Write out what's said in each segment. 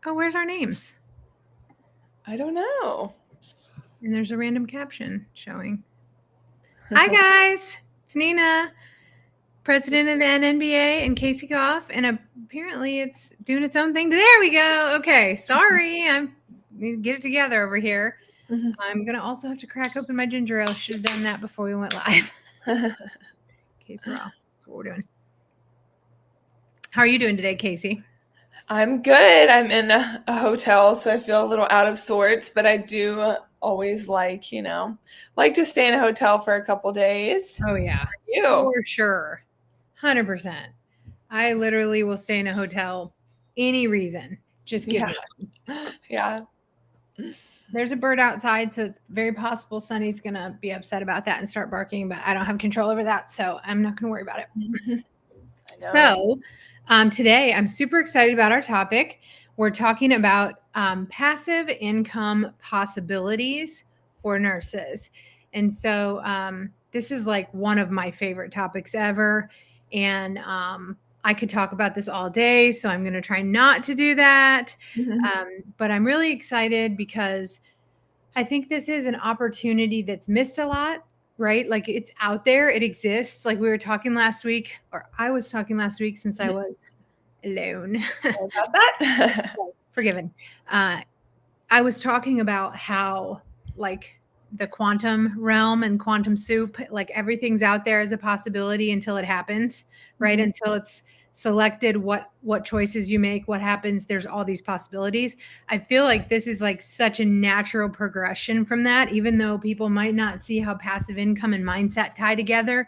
Oh, where's our names? I don't know. And there's a random caption showing. Hi, guys. It's Nina, president of the NNBA, and Casey Goff. And apparently it's doing its own thing. There we go. Okay. Sorry. I need to get it together over here. Mhm. I'm going to also have to crack open my ginger ale. Should have done that before we went live. Casey Raw. That's what we're doing. How are you doing today, Casey? I'm good. I'm in a hotel, so I feel a little out of sorts, but I do always like to stay in a hotel for a couple days. Oh, yeah. You? For sure. 100%. I literally will stay in a hotel any reason. Just give me one. Yeah. There's a bird outside, so it's very possible Sunny's going to be upset about that and start barking, but I don't have control over that, so I'm not going to worry about it. So today I'm super excited about our topic. We're talking about passive income possibilities for nurses. And so this is like one of my favorite topics ever. And I could talk about this all day, so I'm going to try not to do that. But I'm really excited because I think this is an opportunity that's missed a lot, right? Like it's out there, it exists. Like we were talking last week, or I was talking last week since I was alone. About that? Forgiven. I was talking about how like the quantum realm and quantum soup, like everything's out there as a possibility until it happens, right? Until it's selected what choices you make, what happens, there's all these possibilities. I feel like this is like such a natural progression from that, even though people might not see how passive income and mindset tie together.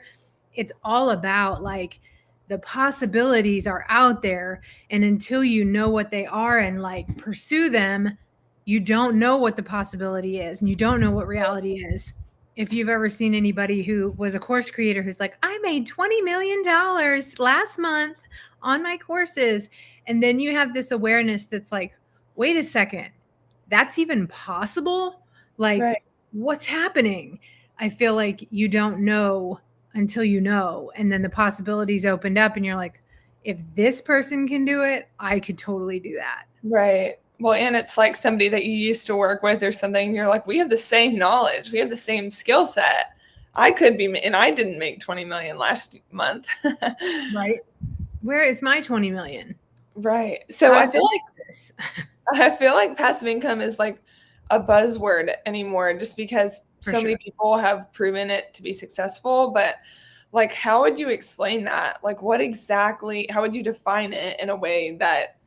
It's all about like the possibilities are out there, and until you know what they are and like pursue them, you don't know what the possibility is, and you don't know what reality is. If you've ever seen anybody who was a course creator who's like, I made $20 million last month on my courses, and then you have this awareness that's like, wait a second, that's even possible? Like, Right. What's happening? I feel like you don't know until you know, and then the possibilities opened up, and you're like, if this person can do it, I could totally do that. Right. Well, and it's like somebody that you used to work with or something, and you're like, we have the same knowledge, we have the same skill set. I could be, and I didn't make 20 million last month. Right. Where is my 20 million? Right. So I feel like passive income is like a buzzword anymore just because many people have proven it to be successful. But like, how would you explain that? Like, how would you define it in a way that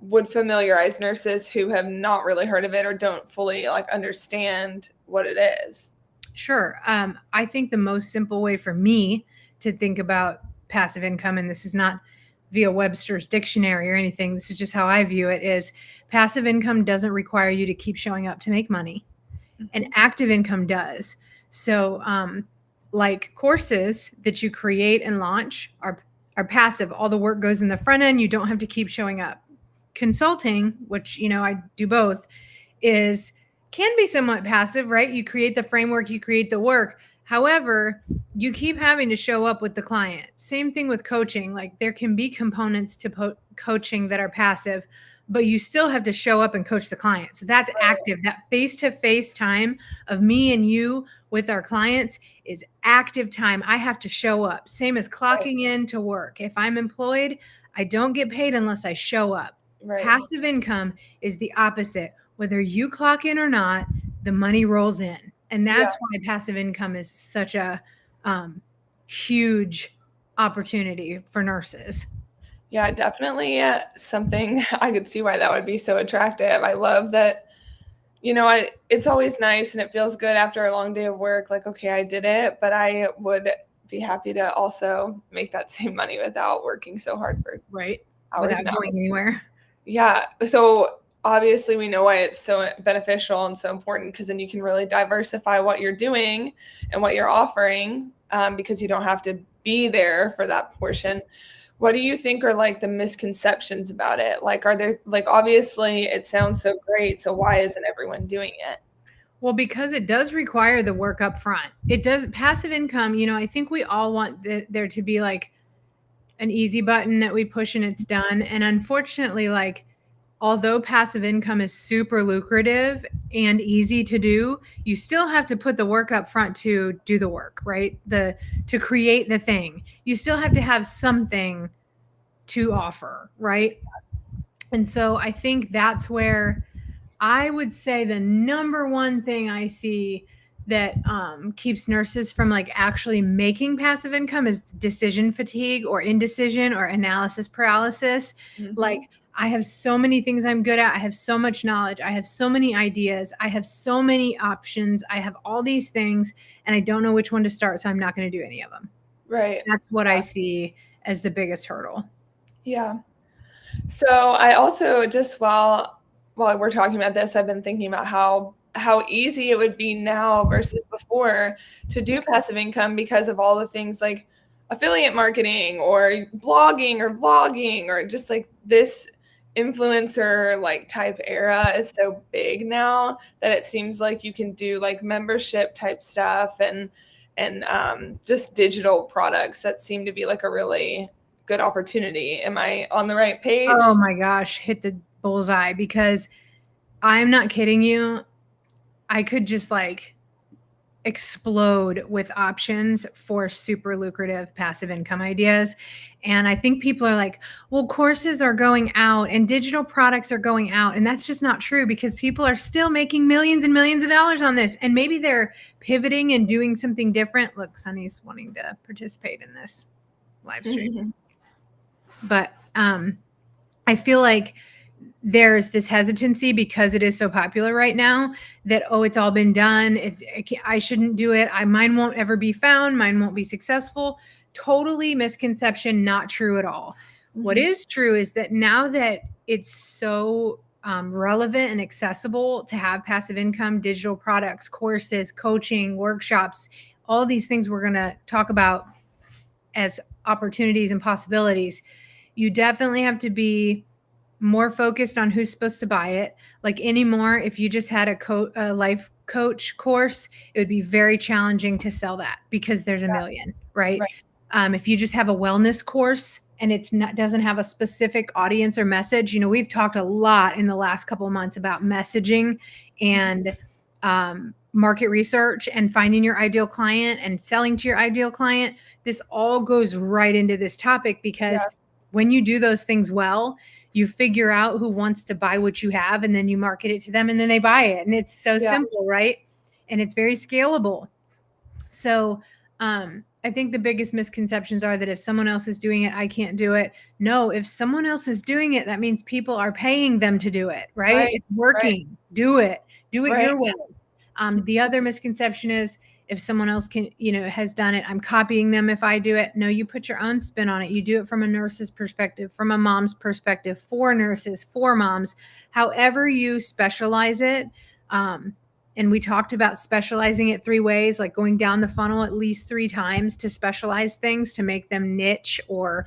would familiarize nurses who have not really heard of it or don't fully like understand what it is? Sure. I think the most simple way for me to think about passive income, and this is not via Webster's dictionary or anything, this is just how I view it, is passive income doesn't require you to keep showing up to make money, and active income does. So like courses that you create and launch are passive. All the work goes in the front end. You don't have to keep showing up. Consulting, which I do both, can be somewhat passive, right? You create the framework, you create the work. However, you keep having to show up with the client. Same thing with coaching. Like there can be components to coaching that are passive, but you still have to show up and coach the client. So that's active. That face-to-face time of me and you with our clients is active time. I have to show up. Same as clocking in to work. If I'm employed, I don't get paid unless I show up. Right. Passive income is the opposite. Whether you clock in or not, the money rolls in. And that's why passive income is such a huge opportunity for nurses. Yeah, definitely something I could see why that would be so attractive. I love that, it's always nice and it feels good after a long day of work. Like, okay, I did it, but I would be happy to also make that same money without working so hard for hours without going anywhere. Yeah. So obviously we know why it's so beneficial and so important, because then you can really diversify what you're doing and what you're offering, because you don't have to be there for that portion. What do you think are like the misconceptions about it? Like, are there like, obviously it sounds so great, so why isn't everyone doing it? Well, because it does require the work up front. It does. Passive income, I think we all want there to be like an easy button that we push and it's done. And unfortunately, like, although passive income is super lucrative and easy to do, you still have to put the work up front to do the work, right? To create the thing. You still have to have something to offer, right? And so I think that's where I would say the number one thing I see that keeps nurses from like actually making passive income is decision fatigue or indecision or analysis paralysis. Mm-hmm. Like, I have so many things I'm good at. I have so much knowledge. I have so many ideas. I have so many options. I have all these things, and I don't know which one to start. So I'm not going to do any of them. Right. That's what I see as the biggest hurdle. Yeah. So I also, just while we're talking about this, I've been thinking about how easy it would be now versus before to do passive income because of all the things like affiliate marketing or blogging or vlogging, or just like this influencer like type era is so big now that it seems like you can do like membership type stuff and just digital products that seem to be like a really good opportunity. Am I on the right page? Oh my gosh, hit the bullseye, because I'm not kidding you. I could just like explode with options for super lucrative passive income ideas. And I think people are like, well, courses are going out and digital products are going out. And that's just not true, because people are still making millions and millions of dollars on this. And maybe they're pivoting and doing something different. Look, Sunny's wanting to participate in this live stream. Mm-hmm. But I feel like there's this hesitancy because it is so popular right now that, oh, it's all been done. I shouldn't do it. Mine won't ever be found. Mine won't be successful. Totally misconception, not true at all. Mm-hmm. What is true is that now that it's so relevant and accessible to have passive income, digital products, courses, coaching, workshops, all these things we're going to talk about as opportunities and possibilities, you definitely have to be more focused on who's supposed to buy it. Like anymore, if you just had a life coach course, it would be very challenging to sell that because there's a million, right? If you just have a wellness course and doesn't have a specific audience or message, we've talked a lot in the last couple of months about messaging and market research and finding your ideal client and selling to your ideal client. This all goes right into this topic because when you do those things well, you figure out who wants to buy what you have, and then you market it to them, and then they buy it. And it's so simple, right? And it's very scalable. So I think the biggest misconceptions are that if someone else is doing it, I can't do it. No, if someone else is doing it, that means people are paying them to do it, right? It's working. Right. Do it your way. The other misconception is, if someone else has done it, I'm copying them if I do it. No, you put your own spin on it. You do it from a nurse's perspective, from a mom's perspective, for nurses, for moms, however you specialize it. And we talked about specializing it 3 ways, like going down the funnel at least 3 times to specialize things to make them niche or,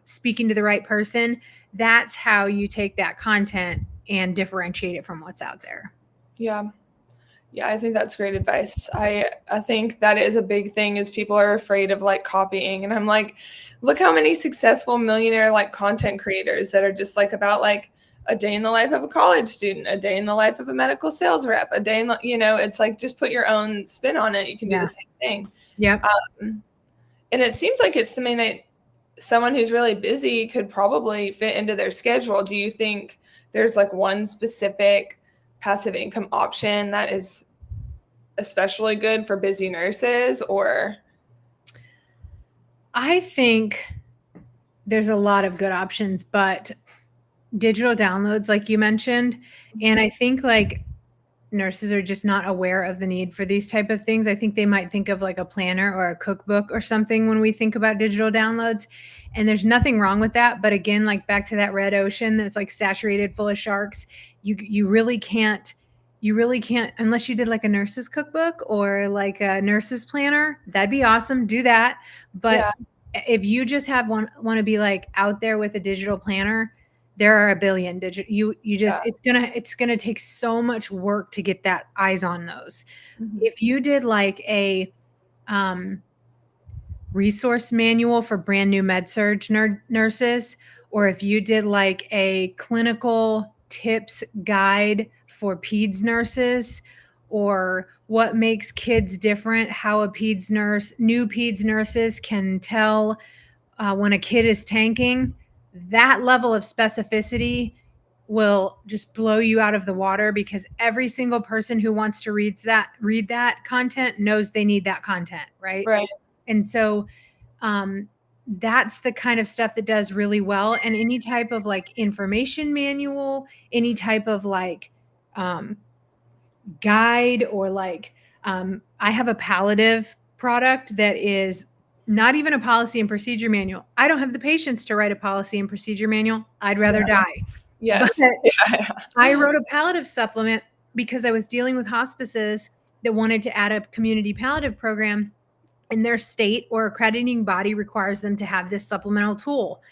speaking to the right person. That's how you take that content and differentiate it from what's out there. Yeah. Yeah, I think that's great advice. I think that is a big thing, is people are afraid of like copying. And I'm like, look how many successful millionaire like content creators that are just like about like a day in the life of a college student, a day in the life of a medical sales rep, a day in the, it's like, just put your own spin on it. You can do the same thing. Yeah. And it seems like it's something that someone who's really busy could probably fit into their schedule. Do you think there's like one specific passive income option that is especially good for busy nurses? Or I think there's a lot of good options, but digital downloads, like you mentioned, and I think like nurses are just not aware of the need for these type of things. I think they might think of like a planner or a cookbook or something when we think about digital downloads, and there's nothing wrong with that. But again, like back to that red ocean that's like saturated full of sharks, you really can't unless you did like a nurse's cookbook or like a nurse's planner. That'd be awesome. Do that. But if you just want to be like out there with a digital planner, there are a billion digital. It's gonna take so much work to get that eyes on those. Mm-hmm. If you did like a resource manual for brand new med surg nurses, or if you did like a clinical tips guide for peds nurses, or what makes kids different, how new peds nurses can tell when a kid is tanking, that level of specificity will just blow you out of the water, because every single person who wants to read that content knows they need that content, right? Right. And so that's the kind of stuff that does really well. And any type of like information manual, any type of like guide, or like I have a palliative product that is not even a policy and procedure manual. I don't have the patience to write a policy and procedure manual. I'd rather die. Yes. But Yeah. I wrote a palliative supplement because I was dealing with hospices that wanted to add a community palliative program, and their state or accrediting body requires them to have this supplemental tool.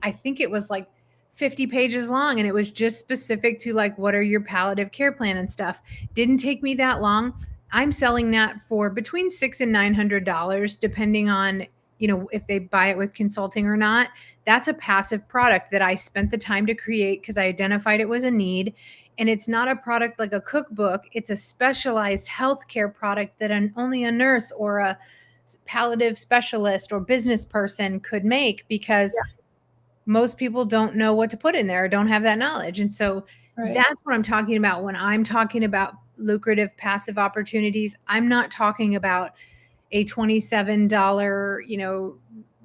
I think it was like 50 pages long, and it was just specific to like, what are your palliative care plan and stuff. Didn't take me that long. I'm selling that for between $600 and $900, depending on, if they buy it with consulting or not. That's a passive product that I spent the time to create because I identified it was a need. And it's not a product like a cookbook. It's a specialized healthcare product that only a nurse or a palliative specialist or business person could make, because most people don't know what to put in there or don't have that knowledge. And so that's what I'm talking about when I'm talking about lucrative passive opportunities. I'm not talking about a $27,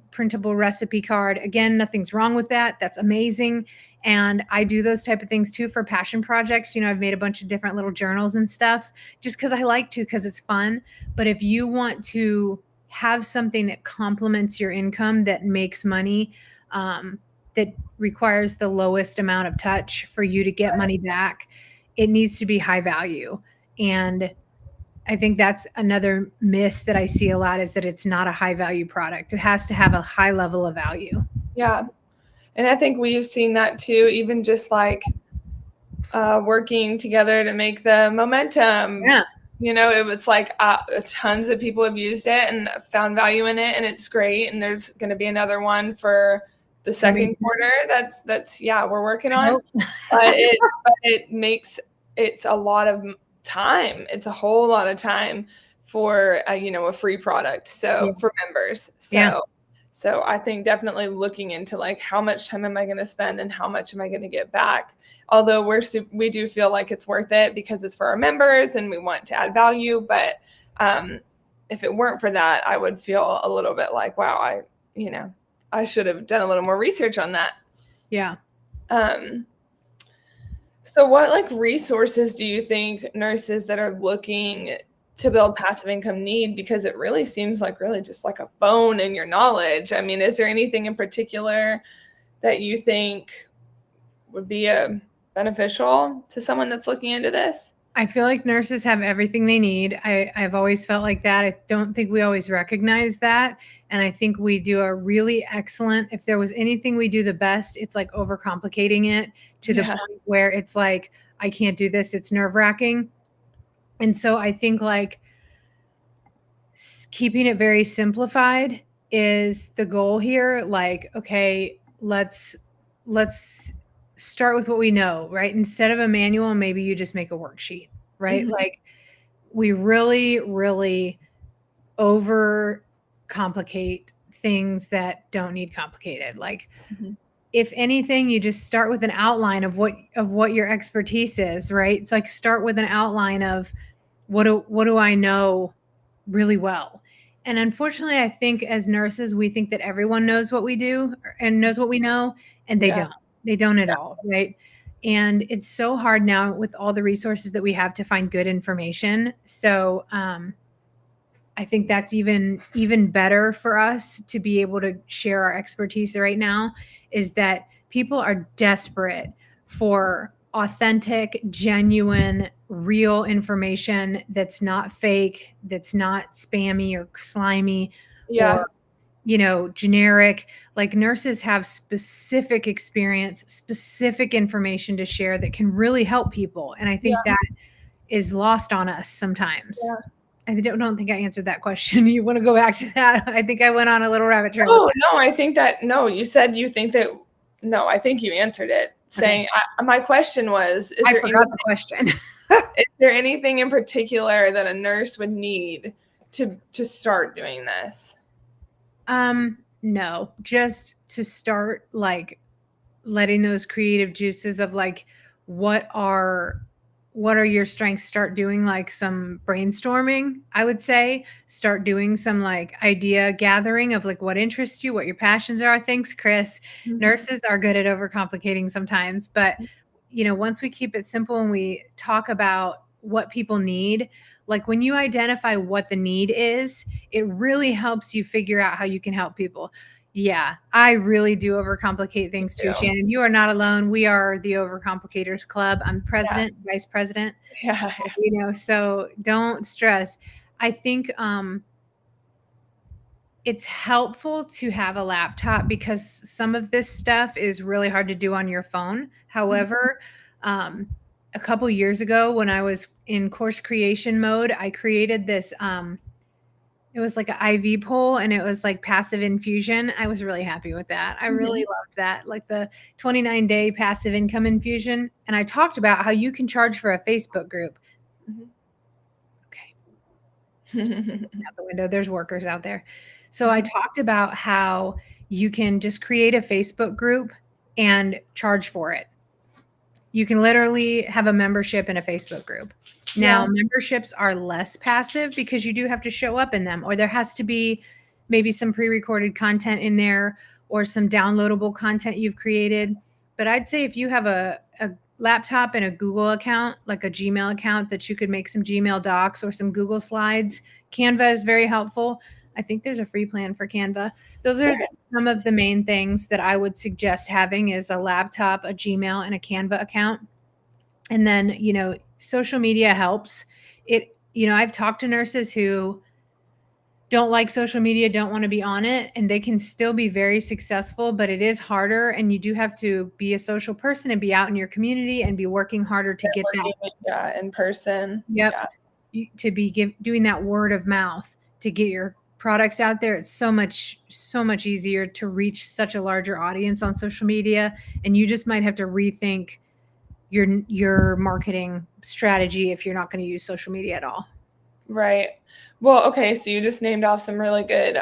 printable recipe card. Again, nothing's wrong with that. That's amazing. And I do those type of things too for passion projects. I've made a bunch of different little journals and stuff just because I like to, because it's fun. But if you want to have something that complements your income, that makes money, that requires the lowest amount of touch for you to get money back, it needs to be high value. And I think that's another miss that I see a lot, is that it's not a high value product. It has to have a high level of value. Yeah. And I think we've seen that too, even just like working together to make the momentum. Yeah. It was like tons of people have used it and found value in it, and it's great. And there's going to be another one for the second quarter. That's we're working on. But it's a lot of time. It's a whole lot of time for a free product. So for members. So I think definitely looking into like, how much time am I going to spend and how much am I going to get back? Although we do feel like it's worth it because it's for our members and we want to add value. But if it weren't for that, I would feel a little bit like, wow, I should have done a little more research on that. Yeah. So what like resources do you think nurses that are looking to build passive income need? Because it really seems like really just like a phone and your knowledge. I mean, is there anything in particular that you think would be beneficial to someone that's looking into this? I feel like nurses have everything they need. I've always felt like that. I don't think we always recognize that. And I think we do a really excellent, if there was anything we do the best, it's like overcomplicating it to the point where it's like, I can't do this. It's nerve-wracking. And so I think like keeping it very simplified is the goal here. Like, okay, let's start with what we know, right? Instead of a manual, maybe you just make a worksheet, right? Mm-hmm. Like we really, really over complicate things that don't need complicated. Like if anything, you just start with an outline of what your expertise is, right? It's like start with an outline of what do I know really well. And unfortunately, I think as nurses, we think that everyone knows what we do and knows what we know, and they don't. They don't at all, right? And it's so hard now with all the resources that we have to find good information. So I think that's even better for us to be able to share our expertise right now, is that people are desperate for authentic, genuine, real information that's not fake, that's not spammy or slimy or generic. Like nurses have specific experience, specific information to share that can really help people. And I think that is lost on us sometimes. I don't think I answered that question. You want to go back to that? I think I went on a little rabbit trail. Oh, no, I think that, no, you said you think that, no, I think you answered it saying, Okay. my question was, I forgot the question. is there anything in particular that a nurse would need to start doing this? No, just to start like letting those creative juices of like what are your strengths, start doing like some brainstorming. I would say start doing some like idea gathering of like what interests you, what your passions are. Thanks, Chris. Nurses are good at overcomplicating sometimes, but once we keep it simple and we talk about what people need, like when you identify what the need is, it really helps you figure out how you can help people. Yeah, I really do overcomplicate things too, Shannon. You are not alone. We are the Overcomplicators Club. I'm president, vice president. Yeah. So don't stress. I think it's helpful to have a laptop because some of this stuff is really hard to do on your phone. However, a couple years ago when I was in course creation mode, I created this it was like an IV pole and it was like passive infusion. I was really happy with that. I really loved that, like the 29-day passive income infusion. And I talked about how you can charge for a Facebook group. Okay. Out the window, there's workers out there. So I talked about how you can just create a Facebook group and charge for it. You can literally have a membership in a Facebook group. Now, memberships are less passive because you do have to show up in them, or there has to be maybe some pre-recorded content in there or some downloadable content you've created. But I'd say if you have a laptop and a Google account, like a Gmail account, that you could make some Gmail docs or some Google slides. Canva is very helpful. I think there's a free plan for Canva. Those are some of the main things that I would suggest having is a laptop, a Gmail, and a Canva account. And then, social media helps. I've talked to nurses who don't like social media, don't want to be on it, and they can still be very successful, but it is harder. And you do have to be a social person and be out in your community and be working harder to get that. Yeah, in person. Yep. Yeah. To be doing that word of mouth to get your products out there. It's so much easier to reach such a larger audience on social media. And you just might have to rethink your marketing strategy if you're not going to use social media at all. Right. Well, okay, so you just named off some really good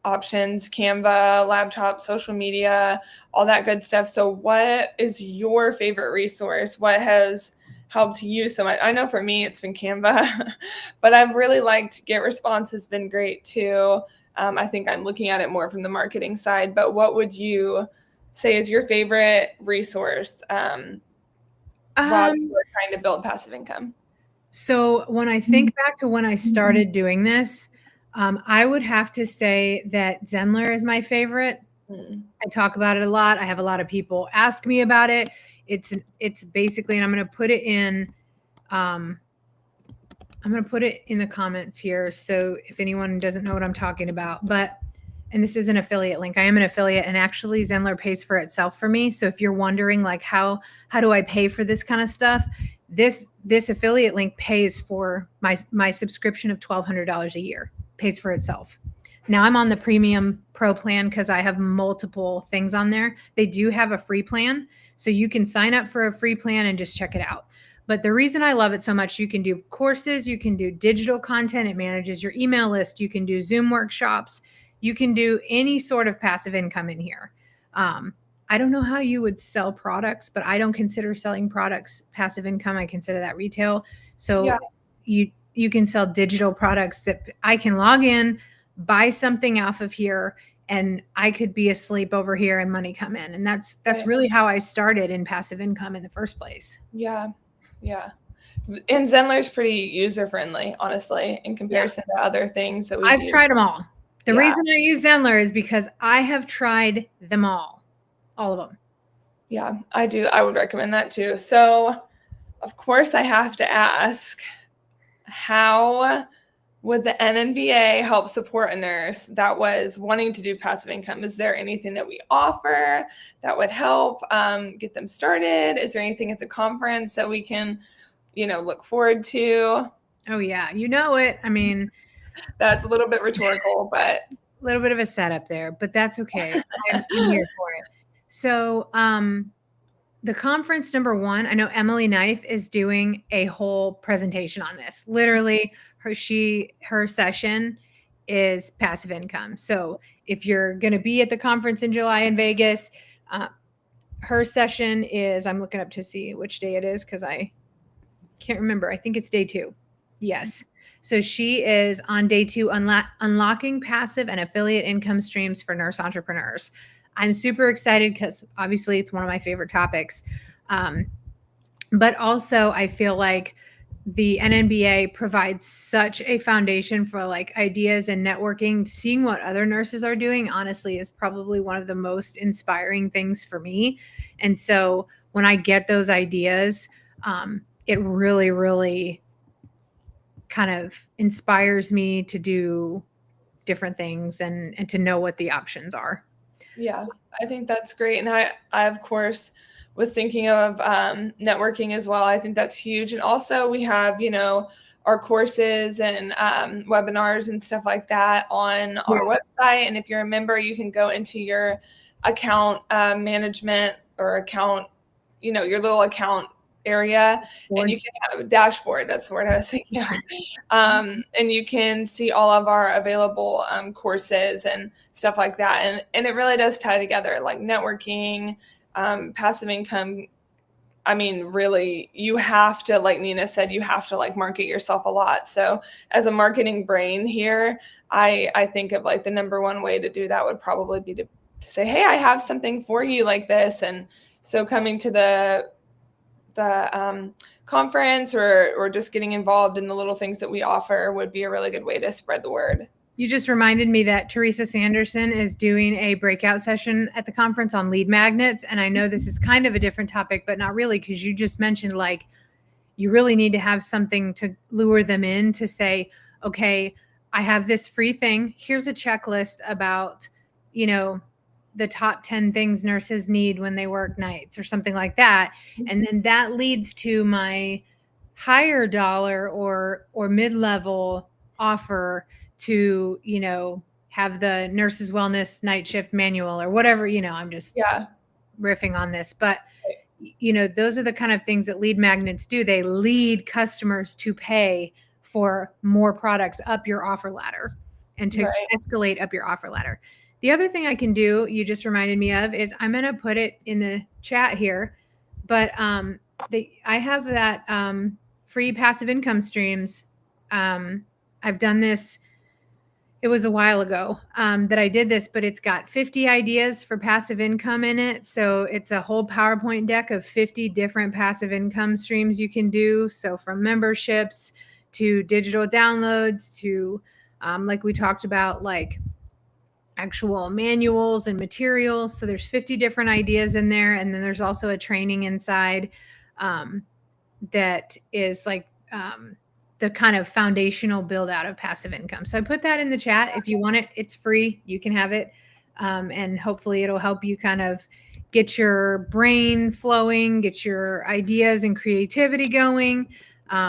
options: Canva, laptop, social media, all that good stuff. So what is your favorite resource? What has helped you so much? I know for me it's been Canva, but I've really liked Get Response has been great too. I think I'm looking at it more from the marketing side, but what would you say is your favorite resource while you were trying to build passive income? So when I think back to when I started doing this, I would have to say that Zenler is my favorite. I talk about it a lot. I have a lot of people ask me about it. It's basically, and I'm going to put it in, the comments here. So if anyone doesn't know what I'm talking about, and this is an affiliate link. I am an affiliate, and actually Zenler pays for itself for me. So if you're wondering like how do I pay for this kind of stuff, this affiliate link pays for my subscription of $1,200 a year, pays for itself. Now I'm on the premium pro plan because I have multiple things on there. They do have a free plan, so you can sign up for a free plan and just check it out. But the reason I love it so much, you can do courses, you can do digital content, it manages your email list, you can do Zoom workshops, you can do any sort of passive income in here. I don't know how you would sell products, but I don't consider selling products passive income. I consider that retail. So you can sell digital products that I can log in, buy something off of here, and I could be asleep over here and money come in. And that's really how I started in passive income in the first place. Yeah. And Zenler's pretty user-friendly, honestly, in comparison to other things that we've used. I've tried them all. The reason I use Zenler is because I have tried them all of them. Yeah, I do. I would recommend that too. So, of course, I have to ask, how would the NNBA help support a nurse that was wanting to do passive income? Is there anything that we offer that would help get them started? Is there anything at the conference that we can, look forward to? Oh yeah, you know it. I mean, That's a little bit rhetorical, but a little bit of a setup there, but that's okay. I'm here for it. So, the conference number one, I know Emily Knife is doing a whole presentation on this. Literally, her session is passive income. So if you're going to be at the conference in July in Vegas, uh, her session is, I'm looking up to see which day it is because I can't remember. I think it's day 2. Yes. So she is on day 2, unlocking passive and affiliate income streams for nurse entrepreneurs. I'm super excited because obviously it's one of my favorite topics. Um, but also, I feel like the NNBA provides such a foundation for like ideas and networking. Seeing what other nurses are doing, honestly, is probably one of the most inspiring things for me. And so when I get those ideas, it really, really kind of inspires me to do different things and to know what the options are. yeah, I think that's great. And I of course was thinking of networking as well. I think that's huge. And also we have, our courses and webinars and stuff like that on our website. And if you're a member, you can go into your account management or account, your little account area, and you can have a dashboard. That's the word I was thinking of. And you can see all of our available courses and stuff like that. And it really does tie together, like networking, passive income. I mean, really, you have to, like Nina said, you have to like market yourself a lot. So as a marketing brain here, I think of like the number one way to do that would probably be to say, hey, I have something for you like this. And so coming to the conference or just getting involved in the little things that we offer would be a really good way to spread the word. You just reminded me that Teresa Sanderson is doing a breakout session at the conference on lead magnets. And I know this is kind of a different topic, but not really, because you just mentioned like you really need to have something to lure them in to say, okay, I have this free thing. Here's a checklist about, the top 10 things nurses need when they work nights or something like that. And then that leads to my higher dollar or mid-level offer to, have the nurses wellness night shift manual or whatever, I'm just riffing on this, but those are the kind of things that lead magnets do. They lead customers to pay for more products up your offer ladder and to escalate up your offer ladder. The other thing I can do, you just reminded me of, is I'm going to put it in the chat here, but I have that free passive income streams. I've done this. It was a while ago that I did this, but it's got 50 ideas for passive income in it. So it's a whole PowerPoint deck of 50 different passive income streams you can do. So from memberships to digital downloads to, like we talked about, like actual manuals and materials. So there's 50 different ideas in there. And then there's also a training inside that is like the kind of foundational build out of passive income. So I put that in the chat. If you want it, it's free. You can have it. And hopefully it'll help you kind of get your brain flowing, get your ideas and creativity going.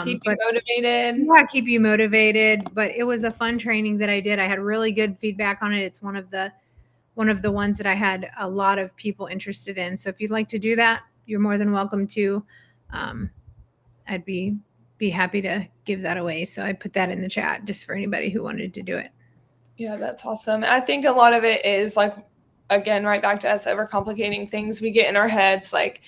Keep you motivated. Yeah, keep you motivated. But it was a fun training that I did. I had really good feedback on it. It's one of the ones that I had a lot of people interested in. So if you'd like to do that, you're more than welcome to. I'd be happy to give that away. So I put that in the chat just for anybody who wanted to do it. Yeah, that's awesome. I think a lot of it is like, again, right back to us overcomplicating things. We get in our heads like,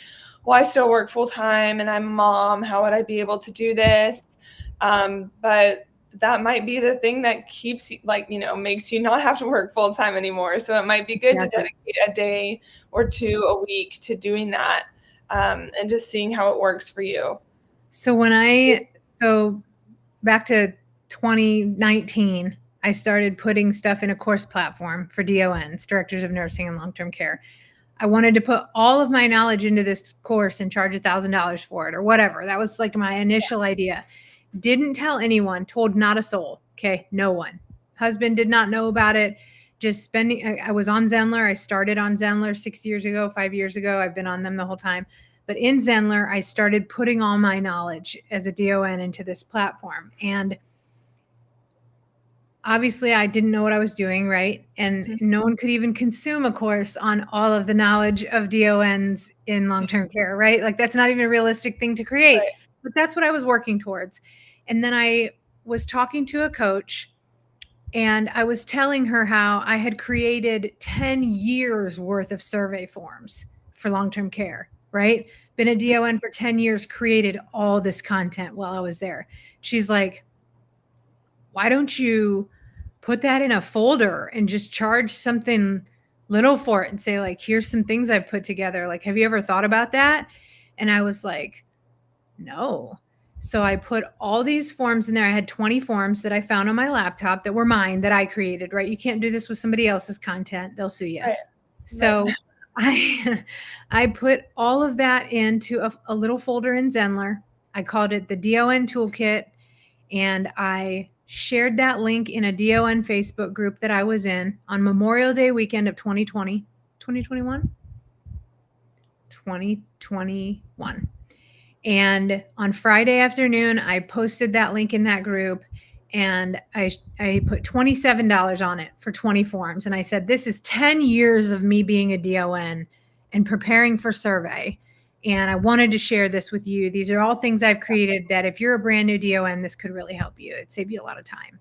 well, I still work full time and I'm a mom. How would I be able to do this? But that might be the thing that keeps you, like, makes you not have to work full time anymore. So it might be good to dedicate a day or two a week to doing that and just seeing how it works for you. So back to 2019, I started putting stuff in a course platform for DONs, directors of nursing and long-term care. I wanted to put all of my knowledge into this course and charge $1,000 for it or whatever. That was like my initial idea. Didn't tell anyone, told not a soul. Okay. No one. Husband did not know about it. Just spending, I was on Zenler. I started on Zenler 5 years ago. I've been on them the whole time. But in Zenler, I started putting all my knowledge as a DON into this platform. And obviously I didn't know what I was doing, right? And no one could even consume a course on all of the knowledge of DONs in long-term care, right? Like that's not even a realistic thing to create. Right. But that's what I was working towards. And then I was talking to a coach and I was telling her how I had created 10 years worth of survey forms for long-term care, right? Been a DON for 10 years, created all this content while I was there. She's like, why don't you put that in a folder and just charge something little for it and say like, here's some things I've put together. Like, have you ever thought about that? And I was like, no. So I put all these forms in there. I had 20 forms that I found on my laptop that were mine that I created, right? You can't do this with somebody else's content. They'll sue you. Right. So I put all of that into a little folder in Zenler. I called it the DON Toolkit, and I shared that link in a DON Facebook group that I was in on Memorial Day weekend of 2020, 2021, 2021. And on Friday afternoon, I posted that link in that group, and I put $27 on it for 20 forms. And I said, this is 10 years of me being a DON and preparing for survey. And I wanted to share this with you. These are all things I've created that if you're a brand new DON, this could really help you. It'd save you a lot of time.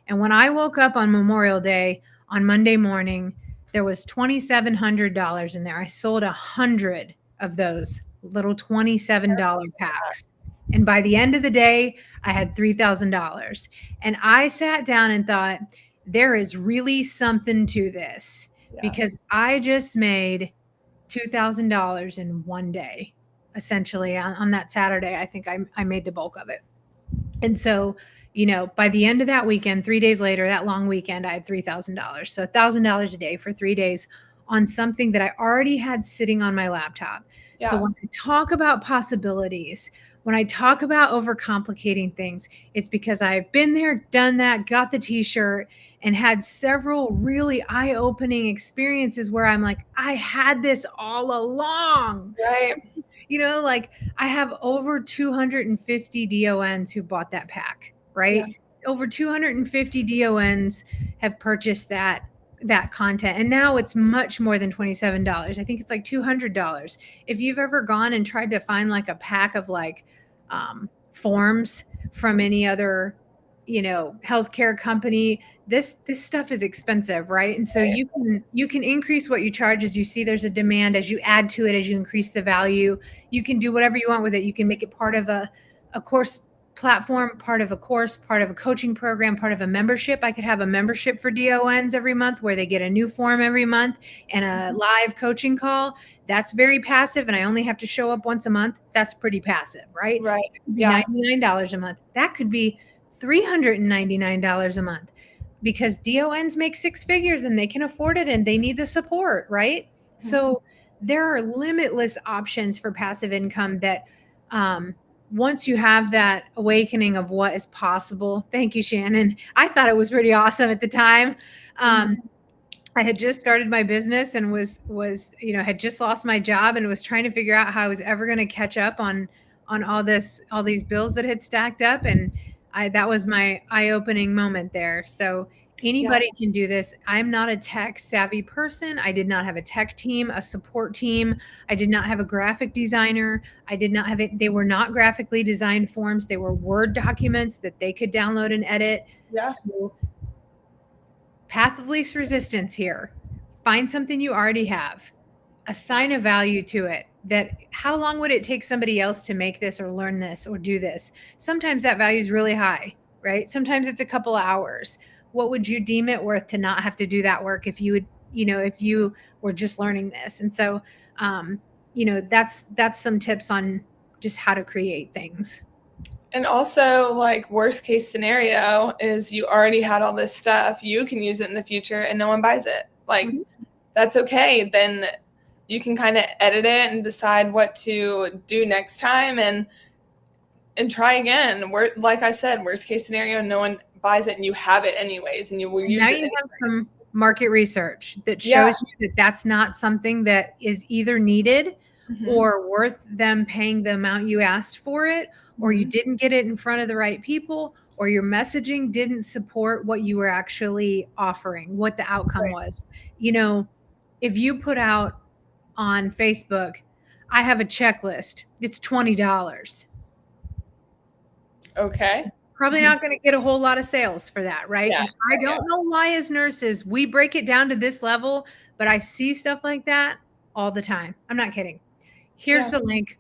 And when I woke up on Memorial Day on Monday morning, there was $2,700 in there. I sold 100 of those little $27 packs. And by the end of the day, I had $3,000. And I sat down and thought, there is really something to this, because I just made $2,000 in one day, essentially on that Saturday. I think I made the bulk of it. And so, by the end of that weekend, 3 days later, that long weekend, I had $3,000. So $1,000 a day for 3 days on something that I already had sitting on my laptop. Yeah. So when I talk about possibilities, when I talk about overcomplicating things, it's because I've been there, done that, got the t-shirt, and had several really eye-opening experiences where I'm like, I had this all along. Right. Like I have over 250 DONs who bought that pack, right? Yeah. Over 250 DONs have purchased that content. And now it's much more than $27. I think it's like $200. If you've ever gone and tried to find like a pack of like forms from any other, healthcare company, this stuff is expensive, right? And so you can increase what you charge as you see there's a demand, as you add to it, as you increase the value. You can do whatever you want with it. You can make it part of a course platform, part of a course, part of a coaching program, part of a membership. I could have a membership for DONs every month where they get a new form every month and a live coaching call. That's very passive, and I only have to show up once a month. That's pretty passive, right? Right. It could be $99 a month. That could be $399 a month, because DONs make six figures and they can afford it and they need the support, right? Mm-hmm. So there are limitless options for passive income that once you have that awakening of what is possible. Thank you, Shannon. I thought it was pretty awesome at the time. I had just started my business and was had just lost my job and was trying to figure out how I was ever going to catch up on all these bills that had stacked up. And that was my eye-opening moment there. So anybody can do this. I'm not a tech savvy person. I did not have a tech team, a support team. I did not have a graphic designer. I did not have it. They were not graphically designed forms. They were Word documents that they could download and edit. Yeah. So, path of least resistance here. Find something you already have. Assign a value to it. That how long would it take somebody else to make this or learn this or do this? Sometimes that value is really high, right? Sometimes it's a couple of hours. What would you deem it worth to not have to do that work if you would, if you were just learning this? And so, that's some tips on just how to create things. And also, like, worst case scenario is you already had all this stuff. You can use it in the future and no one buys it. Like, that's okay. Then you can kind of edit it and decide what to do next time and try again. Like I said, worst case scenario, no one buys it and you have it anyways and you will use it. Now you have some market research that shows you that that's not something that is either needed or worth them paying the amount you asked for it, or you didn't get it in front of the right people, or your messaging didn't support what you were actually offering, what the outcome was. You know, if you put out on Facebook, I have a checklist, it's $20. Okay. Probably not going to get a whole lot of sales for that, right? Yeah. And I don't know why, as nurses, we break it down to this level, but I see stuff like that all the time. I'm not kidding. Here's the link.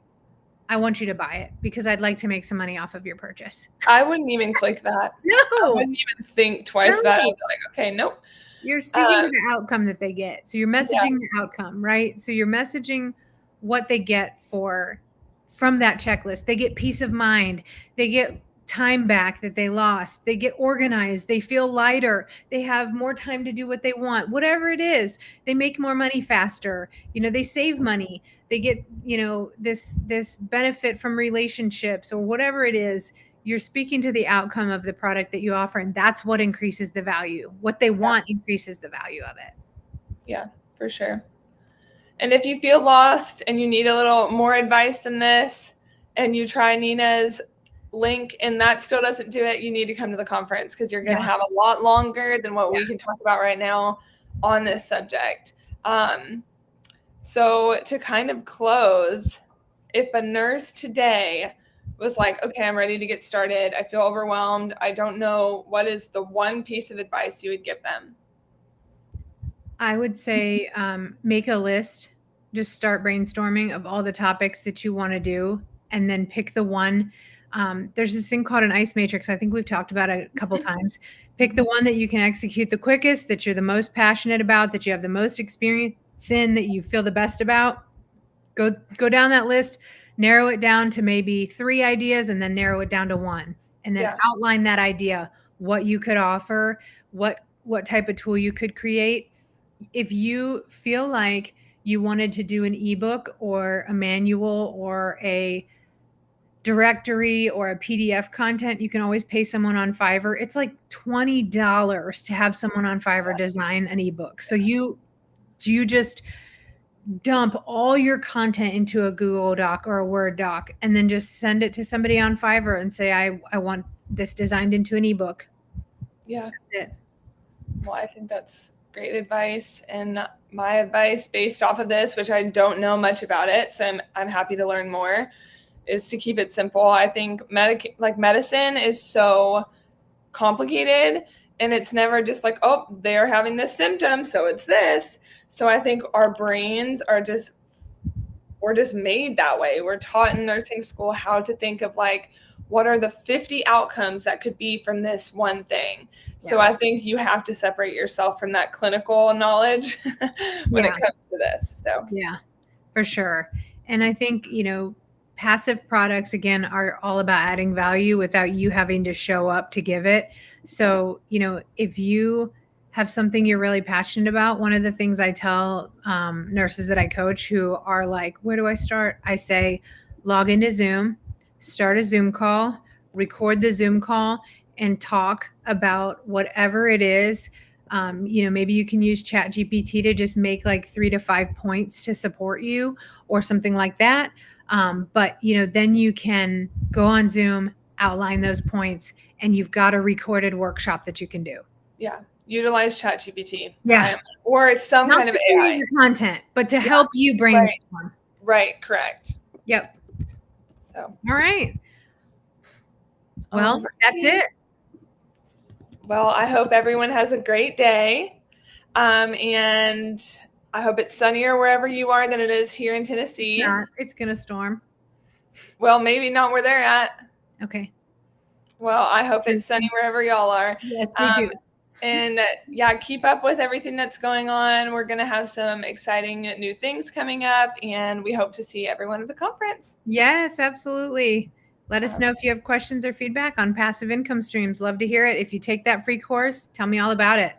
I want you to buy it because I'd like to make some money off of your purchase. I wouldn't even click that. I No, wouldn't even think twice about it. I'd be like, okay, nope. you're speaking to the outcome that they get. So you're messaging the outcome, right? So you're messaging what they get from that checklist. They get peace of mind. They get time back that they lost. They get organized. They feel lighter. They have more time to do what they want. Whatever it is, they make more money faster. You know, they save money. They get, you know, this benefit from relationships or whatever it is. You're speaking to the outcome of the product that you offer, and that's what increases the value. What they want increases the value of it. Yeah, for sure. And if you feel lost and you need a little more advice than this, and you try Nina's link and that still doesn't do it, you need to come to the conference because you're going to have a lot longer than what we can talk about right now on this subject. So to kind of close, if a nurse today was like, okay, I'm ready to get started, I feel overwhelmed, I don't know, what is the one piece of advice you would give them? I would say make a list. Just start brainstorming of all the topics that you want to do, and then pick the one. There's this thing called an ice matrix. I think we've talked about it a couple times. Pick the one that you can execute the quickest, that you're the most passionate about, that you have the most experience in, that you feel the best about. Go down that list, narrow it down to maybe 3 ideas, and then narrow it down to 1, and then outline that idea, what you could offer, what type of tool you could create. If you feel like you wanted to do an ebook or a manual or a directory or a PDF content, you can always pay someone on Fiverr. It's like $20 to have someone on Fiverr design an ebook. So you just dump all your content into a Google Doc or a Word doc and then just send it to somebody on Fiverr and say, I want this designed into an ebook. Yeah. That's it. Well, I think that's great advice. And my advice based off of this, which I don't know much about it, so I'm happy to learn more, is to keep it simple. I think medicine is so complicated, and it's never just like, oh, they're having this symptom, so it's this. So I think our brains we're just made that way. We're taught in nursing school how to think of like, what are the 50 outcomes that could be from this one thing? So I think you have to separate yourself from that clinical knowledge when it comes to this. So yeah, for sure. And I think, passive products, again, are all about adding value without you having to show up to give it. So, if you have something you're really passionate about, one of the things I tell nurses that I coach who are like, where do I start? I say, log into Zoom, start a Zoom call, record the Zoom call, and talk about whatever it is. Maybe you can use ChatGPT to just make like 3 to 5 points to support you or something like that. But then you can go on Zoom, outline those points, and you've got a recorded workshop that you can do. Yeah. Utilize ChatGPT. Yeah. Or some kind of AI. Your content, but to help you brainstorm. Right. Correct. Yep. So. All right. Well, that's it. Well, I hope everyone has a great day. And I hope it's sunnier wherever you are than it is here in Tennessee. It's going to storm. Well, maybe not where they're at. Okay. Well, I hope it's sunny wherever y'all are. Yes, we do. And keep up with everything that's going on. We're going to have some exciting new things coming up, and we hope to see everyone at the conference. Yes, absolutely. Let us know if you have questions or feedback on passive income streams. Love to hear it. If you take that free course, tell me all about it.